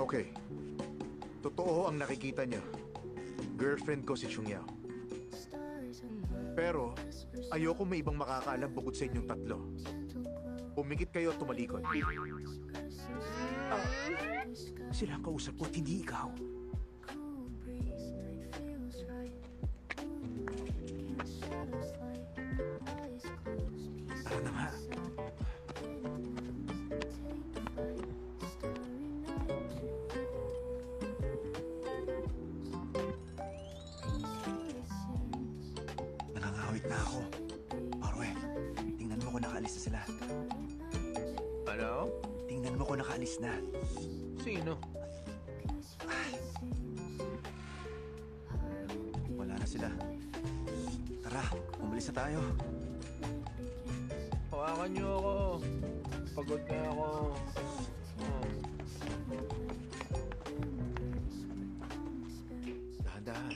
Okay. Totoo ang nakikita niya. Girlfriend ko si Chung Yao. Pero, ayoko may ibang makakaalam bukod sa inyong tatlo. Pumikit kayo at tumalikod. Sila ang kausap ko at hindi ikaw. Tara na nga. Nangangawit na ako. Parwe, tingnan mo kung nakaalis na sila. Ano? Tingnan mo kung nakaalis na. Sino? Wala na sila. Tara, umalis na tayo. Hawakan niyo ako. Pagod na ako. Dahan-dahan.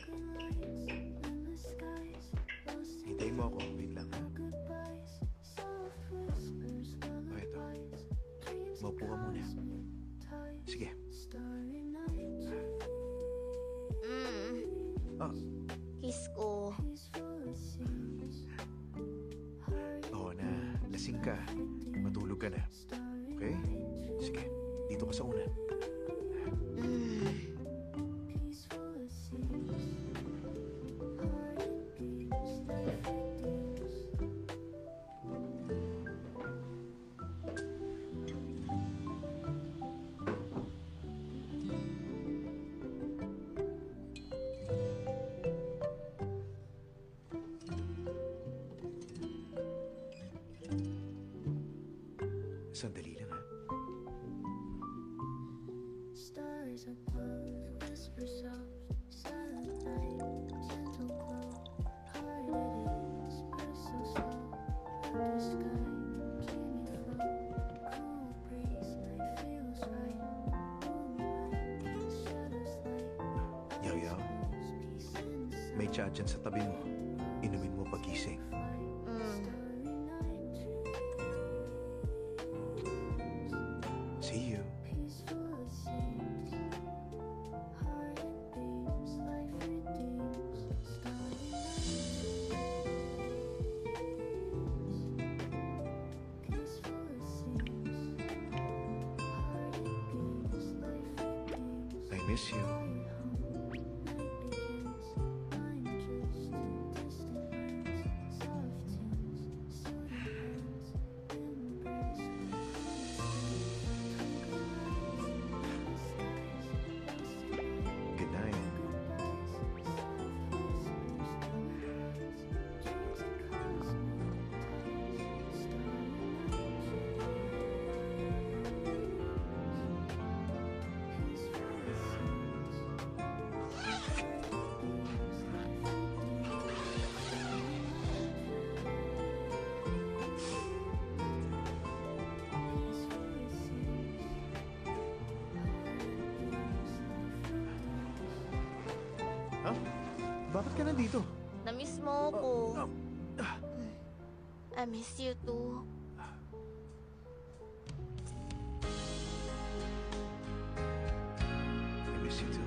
Hintayin mo ako. Wait lang, ha? O, ito. Maupo ka muna. Sige. Ah, Kiss ko. oo na. Lasing ka. Matulog ka na. Okay? Sige. Dito ka sa unan. Sandali lang, ha? Stars above, whisper soft, silent night, gentle glow, heart it is, but so slow. The sky, keep me float, cool breeze, night feels right. Moonlight, shadows light, Yaw-yaw, peace inside. may tsa dyan sa tabi mo. Inumin mo pagising. Starry night, See you. peaceful it seems. Heart it beams, life redeems. Starry night, peaceful it seems. Heart it beams, life redeems. I miss you. Night begins. I'm just a distant glance. Soft tunes, silver hands, embrace. Good night. Ha? Bakit ka nandito? Na-miss mo ko. Ah, I miss you too. I miss you too.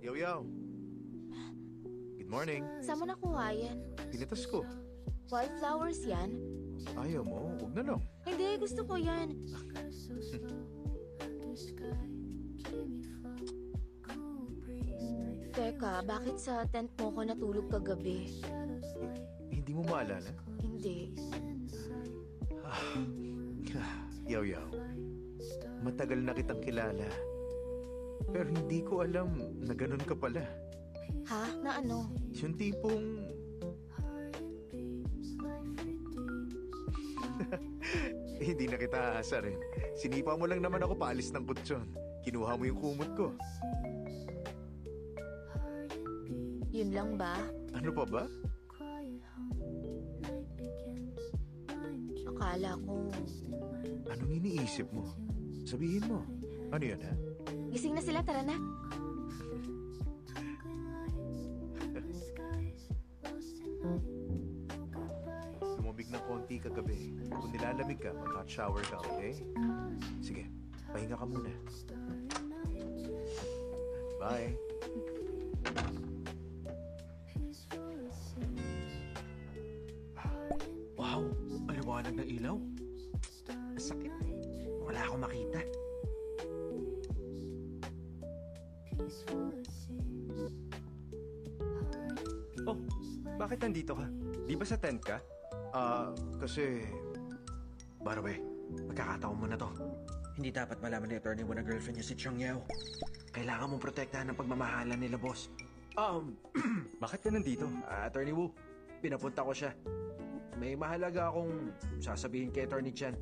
Yaw. Good morning. Saan mo nakuha yan? Pinitas ko. Wildflowers yan? Ayaw mo? Huwag na lang. Hindi, gusto ko yan. Teka, bakit sa tent mo ko natulog kagabi? Hindi mo maalala? Hindi. Yaw. Matagal na kitang kilala. Pero hindi ko alam na ganun ka pala. Ha? Na ano? Yung tipong... Hindi na kita aasarin. Sinipa mo lang naman ako paalis ng kutsyon. Kinuha mo yung kumot ko. Yun lang ba? Ano pa ba? Akala ko... Anong iniisip mo? Sabihin mo. Ano yun, ha? Gising na sila, tara na. Lumubig ng konti kagabi. Kung nilalamig ka, mag-hot shower ka, okay? Sige, pahinga ka muna. Bye. Wow, ang liwanag ng ilaw. Ang sakit. Wala akong makita. Oh, bakit nandito ka? Di ba sa tent ka? Kasi... Barbe, magkakataon mo na to. Hindi dapat malaman ni attorney mo na girlfriend niya si Chong Yao. Kailangan mong protektahan ng pagmamahalan nila, boss. Bakit ka nandito? Attorney Wu, pinapunta ko siya. May mahalaga akong sasabihin kay Attorney Chan.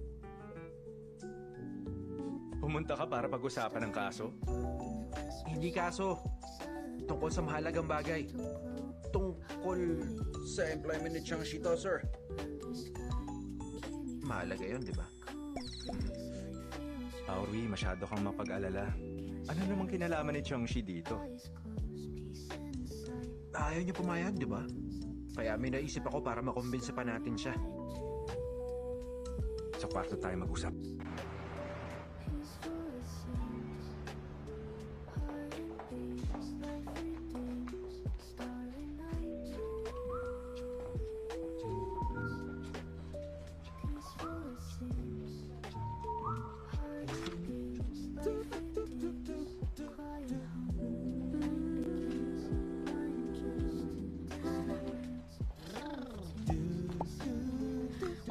Pumunta ka para pag-usapan ng kaso? Hindi kaso. Tungkol sa mahalagang bagay. Tungkol sa employment ni Chang Shito, sir. Mahalaga yun, di ba? Auri, masyado kang mapag-alala. Ano namang kinalaman ni Chongshi dito? Ayaw niya pumayag, di ba? Kaya may naisip ako para makumbinsa pa natin siya. Sa kwarto tayo mag-usap.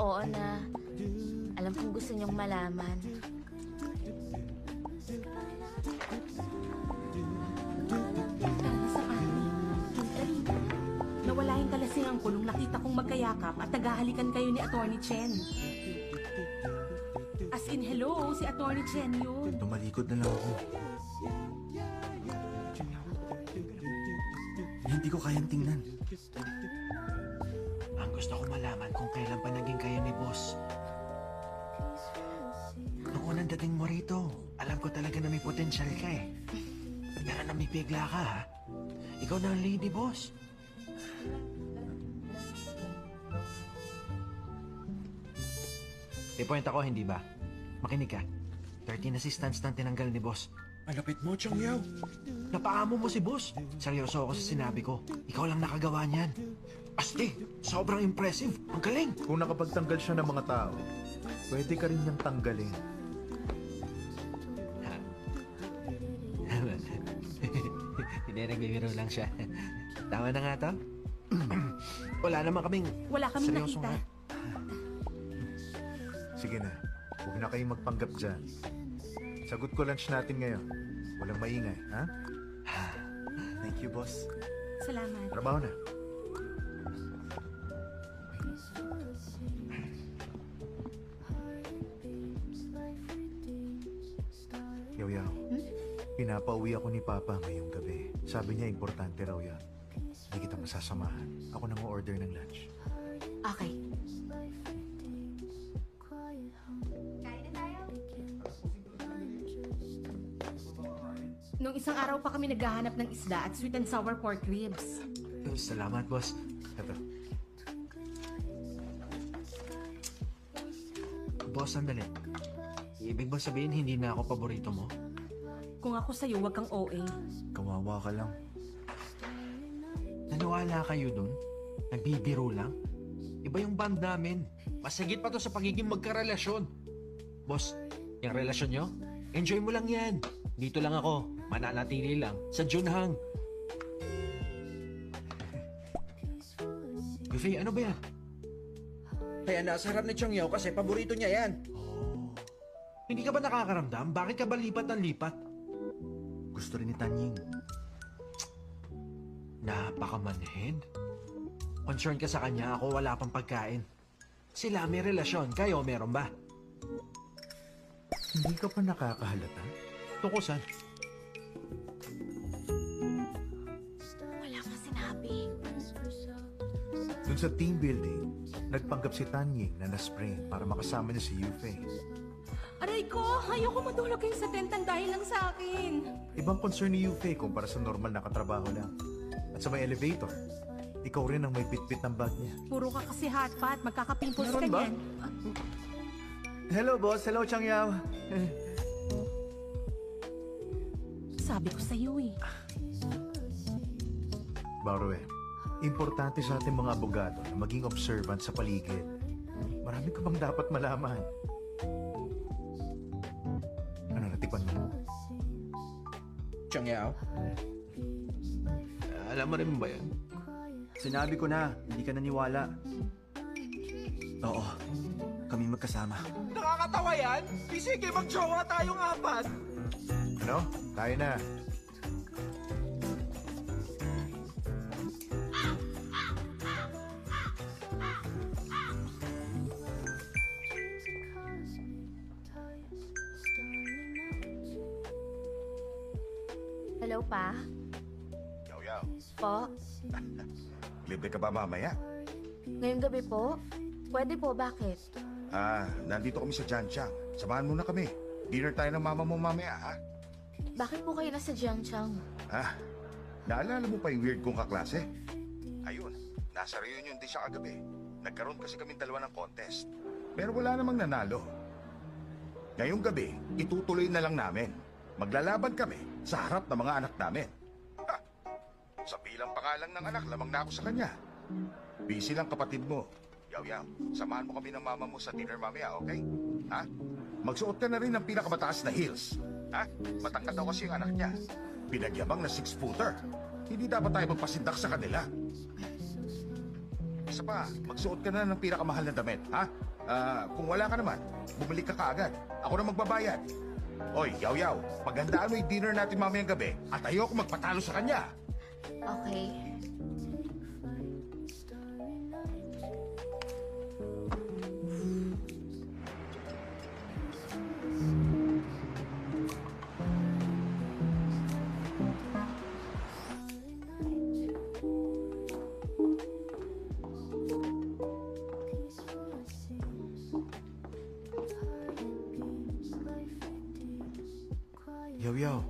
Oo na. Alam kong gusto niyong malaman. Sa amin. Nawala yung kalasingan ko nung nakita kong magkayakap at naghahalikan kayo ni Attorney Chen. As in, hello, si Attorney Chen yun. Tumalikod na lang ako. Hindi ko kayang tingnan. Ang gusto ko malaman kung kailan pa naging kayo ni boss. Noong unang dating mo rito, alam ko talaga na may potensyal ka eh. Pero namipigla ka ha. Ikaw na ang lady boss. May point ako, hindi ba? Makinig ka. 13 assistants nang tinanggal ni boss. Malapit mo, Chong Yao. Napaamo mo si boss. Seryoso ako sa sinabi ko. Ikaw lang nakagawa niyan. Asti, sobrang impressive. Ang galing. Kung nakapagtanggal siya ng mga tao, pwede ka rin niyang tanggalin. Hindi, nagbibiro lang siya. Tama na nga to. Wala naman kaming... Wala kaming seryosong nakita. Sige na, huwag na kayong magpanggap dyan. Sagot ko lunch natin ngayon. Walang maingay, ha? Thank you, boss. Salamat. Trabaho na. Yaw. Pinapauwi ako ni Papa ngayong gabi. Sabi niya importante raw yan. Hindi kita masasamahan. Ako nang order ng lunch. Okay. Nung isang araw pa kami naghahanap ng isda at sweet and sour pork ribs. Salamat, boss. Ito. Boss, sandali. Ibig ba sabihin hindi na ako paborito mo? Kung ako sa'yo, wag kang OA. Kawawa ka lang. Naniwala kayo dun? Nagbibiro lang? Iba yung band namin. Mas higit pa to sa pagiging magkarelasyon. Boss, yung relasyon nyo, enjoy mo lang yan. Dito lang ako, mananatili lang sa Junhang. Buffet, ano ba yan? Kaya nasa harap ni Chang Yao kasi paborito niya yan. Hindi ka ba nakakaramdam? Bakit ka ba lipat ng lipat? Gusto rin ni Tanying. Napakamanhid. Concern ka sa kanya, ako wala pang pagkain. Sila may relasyon, kayo meron ba? Hindi ka pa nakakahalata? Tukusan. Wala kang sinabi. Dun sa team building, nagpanggap si Tanying na na-sprain para makasama niya si Yufei. Aray ko, ayoko madulog kayo sa tentang dahil lang sa akin. Ibang concern ni Yufei kumpara sa normal na katrabaho lang. At sa may elevator, ikaw rin ang may bitbit ng bag niya. Puro ka kasi hotpot, magkakapimples ka Meron ba? niyan. Hello, boss. Hello, Chang Yao. Sabi ko sa'yo eh. Barwe, importante sa ating mga abogado na maging observant sa paligid. Marami ka bang dapat malaman? Ano, natikpan mo? Chang Yao? Alam mo rin ba yan? Sinabi ko na, hindi ka naniwala. Oo, kami magkasama. Nakakatawa yan? Sige, mag-jowa tayong apat. Ano? Tayo na. Hello, Pa? Yaw-yaw, Po? libre ka ba mamaya? Ngayong gabi po? Pwede po, bakit? Nandito kami sa Janchang. Samahan mo na kami. Dinner tayo ng mama mo mamaya, ha? Bakit po kayo nasa Jiangchang? Naalala mo pa yung weird kong kaklase? Ayun, nasa reunion din siya kagabi. Nagkaroon kasi kami dalawa ng contest. Pero wala namang nanalo. Ngayong gabi, itutuloy na lang namin. Maglalaban kami sa harap ng mga anak namin. Sa bilang pangalang ng anak, lamang na ako sa kanya. Busy lang kapatid mo. Yaw-yaw, samahan mo kami ng mama mo sa dinner mamaya, okay? Ha? Magsuot ka na rin ng pinakamataas na heels. Ha? Matangkad daw kasi yung anak niya. Pinagyabang na 6-footer. Hindi dapat tayo magpasindak sa kanila. Isa pa, magsuot ka na ng pinakamahal na damit, ha? Kung wala ka naman, bumalik ka kaagad. Ako na magbabayad. Oy, yaw-yaw, paghandaan mo yung dinner natin mamayang gabi at ayoko magpatalo sa kanya. Okay. Yaw-yaw,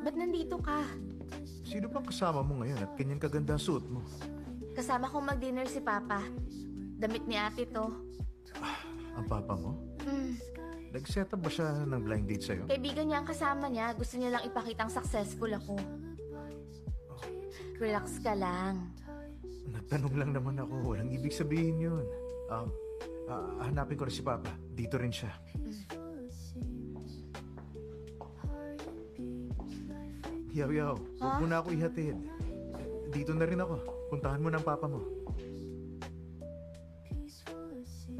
Ba't nandito ka? sino bang kasama mo ngayon at ganyan kaganda ang suot mo? Kasama kong mag-dinner si Papa. Damit ni ate to. Ang papa mo? Nag-set up ba siya ng blind date sa'yo? Kaibigan niya ang kasama niya. Gusto niya lang ipakitang successful ako. Relax ka lang. Nagtanong lang naman ako. Walang ibig sabihin yun. Hanapin ko rin si Papa. Dito rin siya. Yaw-yaw, huwag mo na ako ihatid. Dito na rin ako. Puntahan mo ng Papa mo.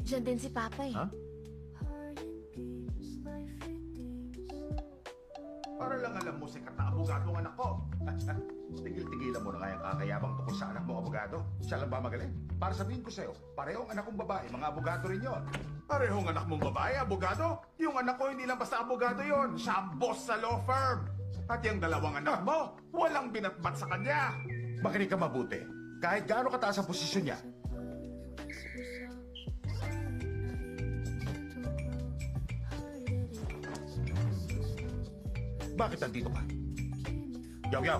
Diyan din si Papa eh. Ha? Para lang alam mo, sikat na abogado ang anak ko. Tigil-tigilan mo na kaya kakayabang tukol sa anak mo, abogado. Siya lang ba magaling? Para sabihin ko sa'yo, parehong anak kong babae, mga abogado rin yon. Parehong anak mong babae, abogado? Yung anak ko hindi lang basta abogado yon. Siya ang boss sa law firm. At yung dalawang anak mo, walang binatbat sa kanya. Makinig ka mabuti. Kahit gaano kataas ang posisyon niya, bakit nandito ka? Yaw-yaw,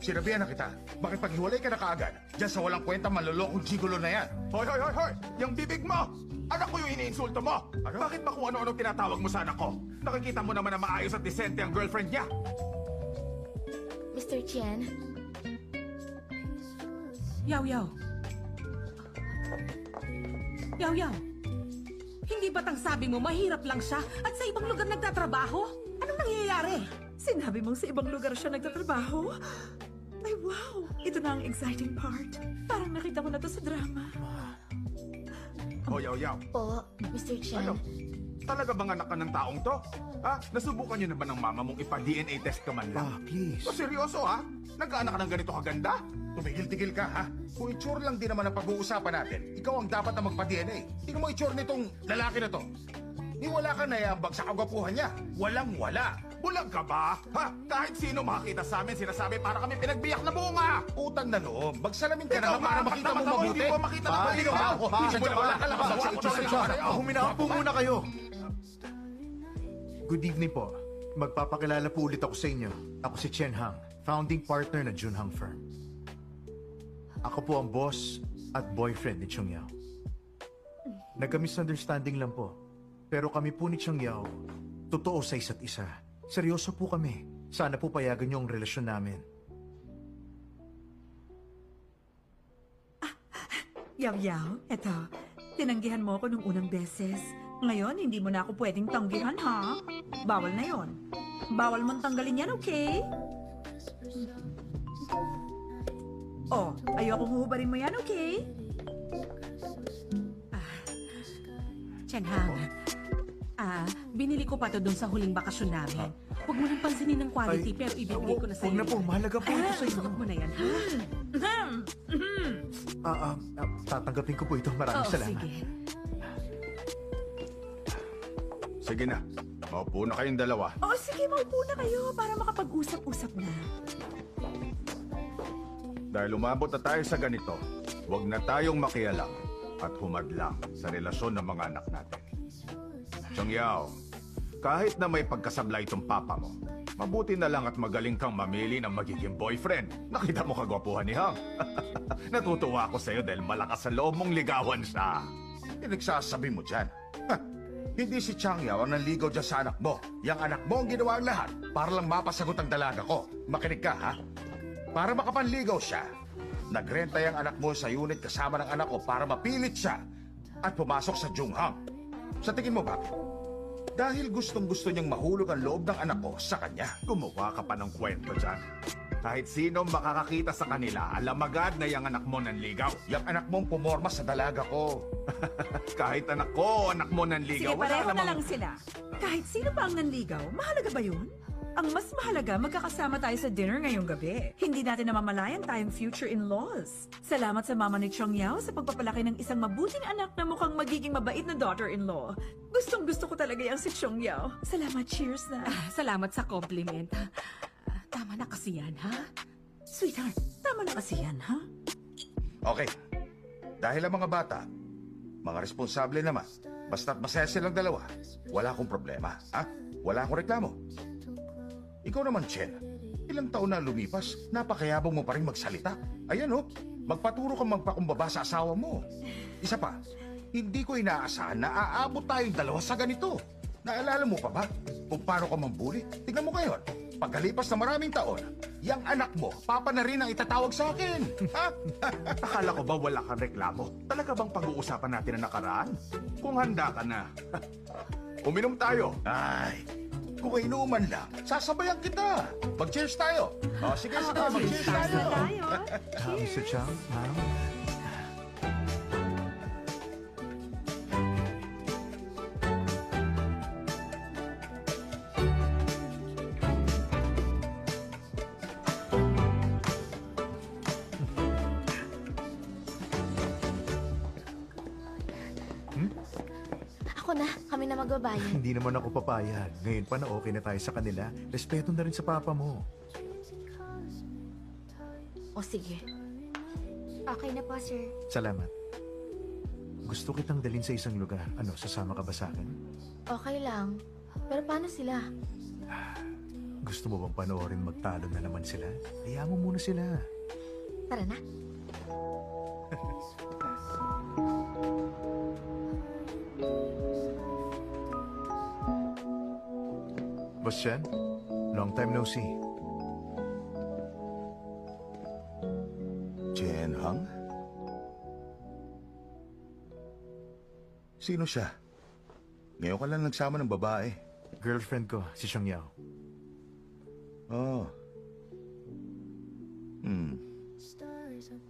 sinabihan na kita. Bakit paghiwalay ka na kaagad? Diyan sa walang kwenta, manlolokong gigolo na yan. Hoy, hoy, hoy, hoy! Yung bibig mo! Anak ko yung iniinsulto mo! Bakit ba kung ano-ano tinatawag mo sa anak ko? Nakikita mo naman na maayos at disente ang girlfriend niya. Mr. Chen, Yaw, yaw. Yaw, yaw. Hindi ba't ang sabi mo mahirap lang siya at sa ibang lugar nagtatrabaho? Anong nangyayari? Sinabi mong sa ibang lugar siya nagtatrabaho? Ay, wow! Ito na ang exciting part. Parang nakita ko na to sa drama. O, yaw-yaw. po, Mr. Chen. Ano? Talaga bang anak ka ng taong to? Ha? Nasubukan niyo na ba ng mama mong ipa-DNA test ka man lang? Please. O, seryoso ha? Nag-aanak ka ng ganito kaganda? Tumigil-tigil ka ha? Kung itsura lang din naman ang pag-uusapan natin, ikaw ang dapat na magpa-DNA. Tingnan mo itsura nitong lalaki na to. Ni wala ka nayambag sa kagwapuhan niya. Walang-wala. Bulag ka ba? Ha? Kahit sino makakita sa amin, sinasabi para kami pinagbiyak na bunga. Utang na loob. Magsalamin ka na para makita mo mabuti. Hindi mo makita na mabuti. Wala ka lang sa itsura. Huminahon po muna kayo. Good evening po. Magpapakilala po ulit ako sa inyo. Ako si Chen Hang, founding partner ng Junhang Firm. Ako po ang boss at boyfriend ni Chung Yao. Nagka-misunderstanding lang po. Pero kami po ni Chung Yao, totoo sa isa't isa. Seryoso po kami. Sana po payagan niyo ang relasyon namin. Yaw-yaw, eto. Tinanggihan mo ako nung unang beses. Ngayon, hindi mo na ako pwedeng tanggihan, ha? Bawal na yon. Bawal mong tanggalin yan, okay? Oh, ayokong huhubarin mo yan, okay? Chen Hang, binili ko pa to doon sa huling bakasyon namin. Huwag mo nang pansinin ng quality, pero ibibigay ko na sa'yo. Huwag na po, mahalaga po ito sa inyo. Suot mo na yan, ha? Tatanggapin ko po ito. Maraming Oo, salamat. sige. Sige na. Maupo na kayong dalawa. Oh, sige, maupo na kayo para makapag-usap-usap na. Dahil umabot na tayo sa ganito, huwag na tayong makialam at humadlang sa relasyon ng mga anak natin. Chung Yao, kahit na may pagkasablay itong papa mo, mabuti na lang at magaling kang mamili ng magiging boyfriend. Nakita mo kagwapuhan ni Hang. Natutuwa ako sa'yo dahil malakas sa loob mong ligawan siya. Pinagsasabi mo dyan. Hindi si Chang Yao ang nanligaw dyan sa anak mo. Yang anak mo ang ginawa ang lahat para lang mapasagot ang dalaga ko. Makinig ka, ha? Para makapanligaw siya, nagrenta yung anak mo sa unit kasama ng anak ko para mapilit siya at pumasok sa Junghang. Sa tingin mo ba? Dahil gustong-gusto niyang mahulog ang loob ng anak ko sa kanya. Gumawa ka pa ng kwento dyan. Kahit sino makakakita sa kanila, alam agad na yung anak mo nanligaw. Yung anak mong pumorma sa dalaga ko. Kahit anak ko, anak mo nanligaw. Sige, pareho na lang sila. Kahit sino pa ang nanligaw, mahalaga ba yun? Ang mas mahalaga, magkakasama tayo sa dinner ngayong gabi. Hindi natin namamalayan tayong future in-laws. Salamat sa mama ni Chung Yao sa pagpapalaki ng isang mabuting anak na mukhang magiging mabait na daughter-in-law. Gustong-gusto ko talaga yung si Chung Yao. Salamat, cheers na. Salamat sa compliment. Tama na kasi yan, ha? Sweetheart, tama na kasi yan, ha? Okay. Dahil ang mga bata, mga responsable naman, basta't masaya silang dalawa, wala akong problema, ha? Wala akong reklamo. Ikaw naman, Chen, ilang taon na lumipas, napakayabong mo pa rin magsalita. Ayan, oh, magpaturo kang magpakumbaba sa asawa mo. Isa pa, hindi ko inaasahan na aabot tayong dalawa sa ganito. Naalala mo pa ba kung paano ka mambuli? Tingnan mo ngayon, pagkalipas na maraming taon, yung anak mo, papa na rin ang itatawag sa akin. Ha? Akala ko ba wala kang reklamo? Talaga bang pag-uusapan natin ang nakaraan? Kung handa ka na. Uminom tayo. Ay, kung inuman lang, sasabayan kita. Mag-cheers tayo. O, sige, mag-cheers tayo. Mr. Chang, ma'am. Ako na, kami na magbabayad. Hindi naman ako papayag. Ngayon pa na okay na tayo sa kanila. Respeto na rin sa papa mo. O sige. Okay na po, sir. Salamat. Gusto kitang dalhin sa isang lugar. Ano, sasama ka ba sa akin? Okay lang. Pero paano sila? Gusto mo bang panoorin magtalo na naman sila? Hayaan mo muna sila. Tara na. Boss Chen, long time no see. Chen Hang? Sino siya? Ngayon ka lang nagsama ng babae. Girlfriend ko, si Xiang Yao. Oh.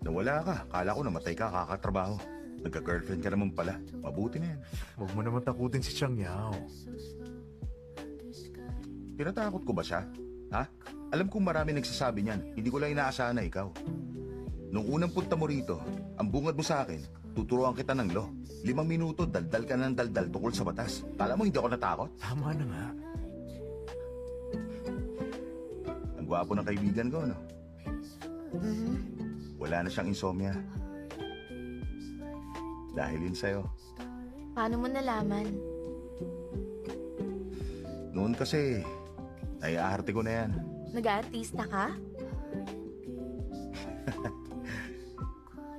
Nawala ka. Kala ko namatay ka kakatrabaho. Nagka-girlfriend ka naman pala. Mabuti na yan. Huwag mo naman takutin si Xiang Yao. Tinatakot ko ba siya? Ha? Alam kong marami nagsasabi niyan. Hindi ko lang inaasahan na ikaw. Nung unang punta mo rito, ang bungad mo sa akin, tuturuan kita ng law. 5 minuto, daldal ka ng daldal tungkol sa batas. Kala mo hindi ako natakot? Tama na nga. Ang gwapo ng kaibigan ko, no? Wala na siyang insomnia. Dahil yun sa'yo. Paano mo nalaman? Noon kasi, naiaarte ko na yan. Nag-aartista ka?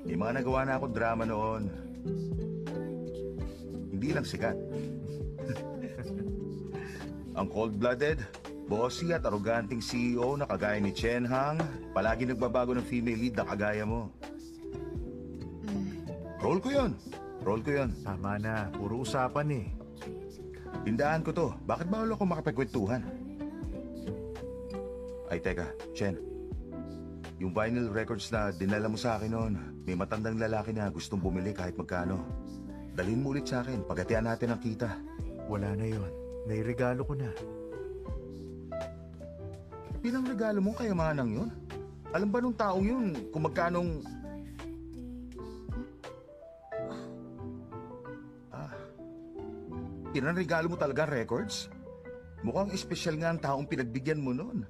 May mga nagawa na akong drama noon. Hindi lang sikat. Ang cold-blooded, bossy at aroganting CEO na kagaya ni Chen Hang, palagi nagbabago ng female lead na kagaya mo. Role ko yun. Role ko yun. Tama na, puro usapan eh. Tindahan ko to. Bakit bawal ako makapagkwentuhan? Ay, teka, Chen. Yung vinyl records na dinala mo sa akin noon, may matandang lalaki na gustong bumili kahit magkano. Dalhin mo ulit sa akin, pagatian natin ang kita. Wala na yon. Nairegalo ko na. Pinang regalo mo kayamanang yun? Alam ba nung taong yun kung magkanong... Pinang regalo mo talaga records? Mukhang espesyal nga ang taong pinagbigyan mo noon.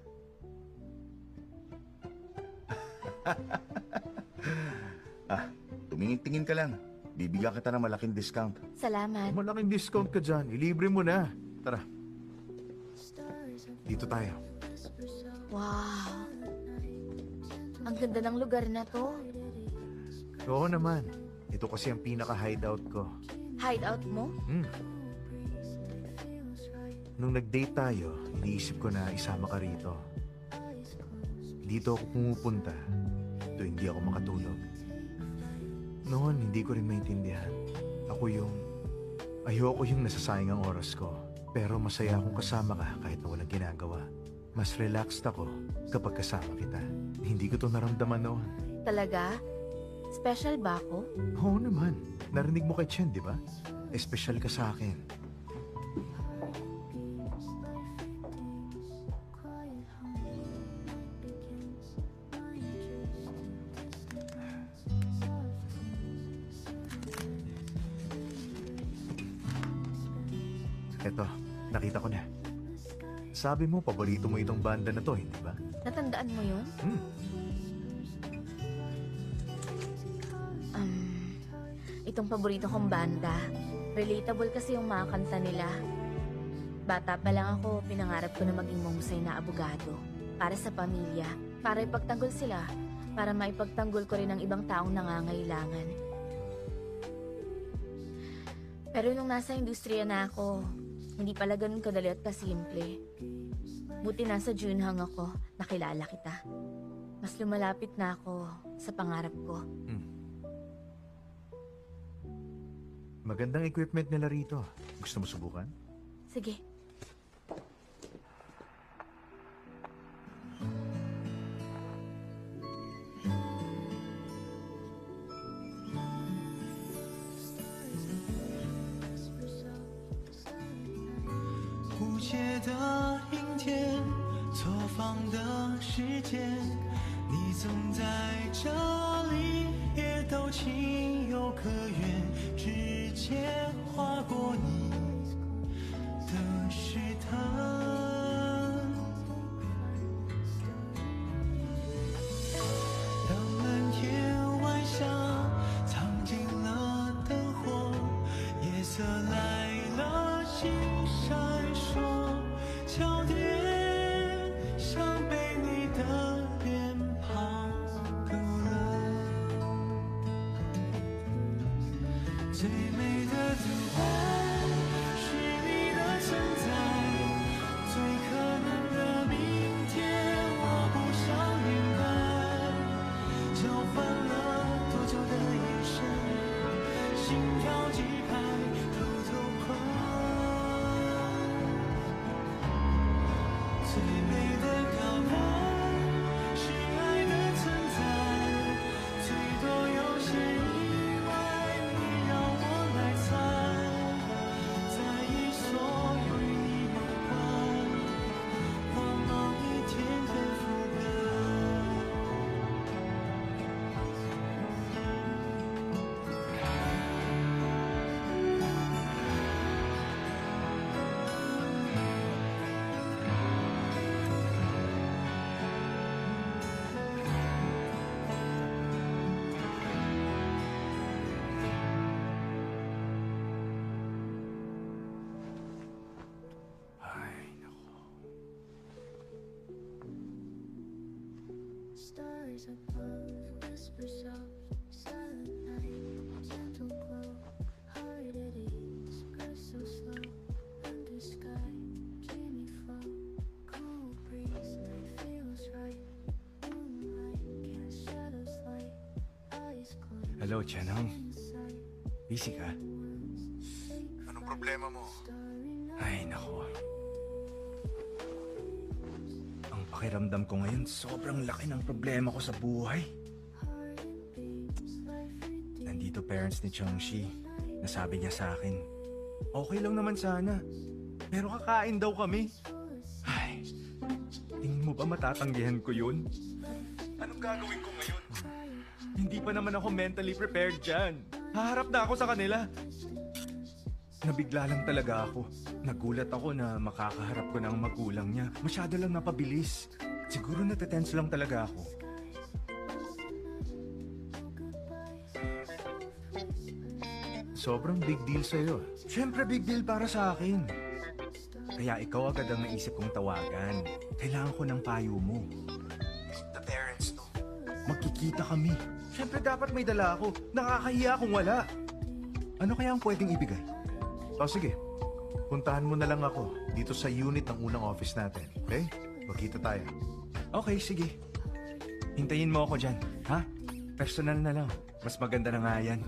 Tumingin-tingin ka lang. Bibigyan kita ng malaking discount. Salamat. Malaking discount ka dyan. Ilibre mo na. Tara. Dito tayo. Wow. Ang ganda ng lugar na to. Oo naman. Ito kasi ang pinaka-hideout ko. Hideout mo? Nung nag-date tayo, iniisip ko na isama ka rito. Dito ako pumupunta tuwing hindi ako makatulog. Noon, hindi ko rin maintindihan. Ayoko yung nasasayang ang oras ko. Pero masaya akong kasama ka kahit na walang ginagawa. Mas relaxed ako kapag kasama kita. Hindi ko to naramdaman noon. Talaga? Special ba ako? Oo naman. Narinig mo kay Chen, di ba? Espesyal ka sa akin. Eto, nakita ko na. Sabi mo, paborito mo itong banda na to, hindi ba? Natandaan mo yun? Itong paborito kong banda. Relatable kasi yung mga kanta nila. Bata pa lang ako, pinangarap ko na maging mahusay na abogado. Para sa pamilya. Para ipagtanggol sila. Para maipagtanggol ko rin ang ibang taong nangangailangan. Pero nung nasa industriya na ako, hindi pala ganun kadali at kasimple. Buti nasa Junhang ako, nakilala kita. Mas lumalapit na ako sa pangarap ko. Magandang equipment nila rito. Gusto mo subukan? Sige. Stars above, whisper soft, silent night, gentle glow, heart at ease, breath so slow, under sky, dreamy flow, cool breeze, night feels right, moonlight, cast shadows light, eyes closed, Hello, Chenhang. inside, Busy ka? Anong problema mo? Ay, nako. Ang pakiramdam ko ngayon, sobrang laki ng problema ko sa buhay. Nandito parents ni Changshi. Nasabi niya sa akin, okay lang naman sana. Pero kakain daw kami. Ay, tingin mo ba matatanggihan ko yun? Anong gagawin ko ngayon? Hindi pa naman ako mentally prepared dyan. Haharap na ako sa kanila. Nabigla lang talaga ako. Nagulat ako na makakaharap ko ng magulang niya. Masyado lang napabilis. Siguro natetense lang talaga ako. Sobrang big deal sa'yo. Siyempre big deal para sa akin. Kaya ikaw agad ang naisip kong tawagan. Kailangan ko ng payo mo. The parents, no? Magkikita kami. Siyempre dapat may dala ako. Nakakahiya kung wala. Ano kaya ang pwedeng ibigay? O sige, puntahan mo na lang ako dito sa unit ng unang office natin. Okay? Magkita tayo. Okay, sige. Hintayin mo ako dyan, ha? Personal na lang. Mas maganda na nga yan.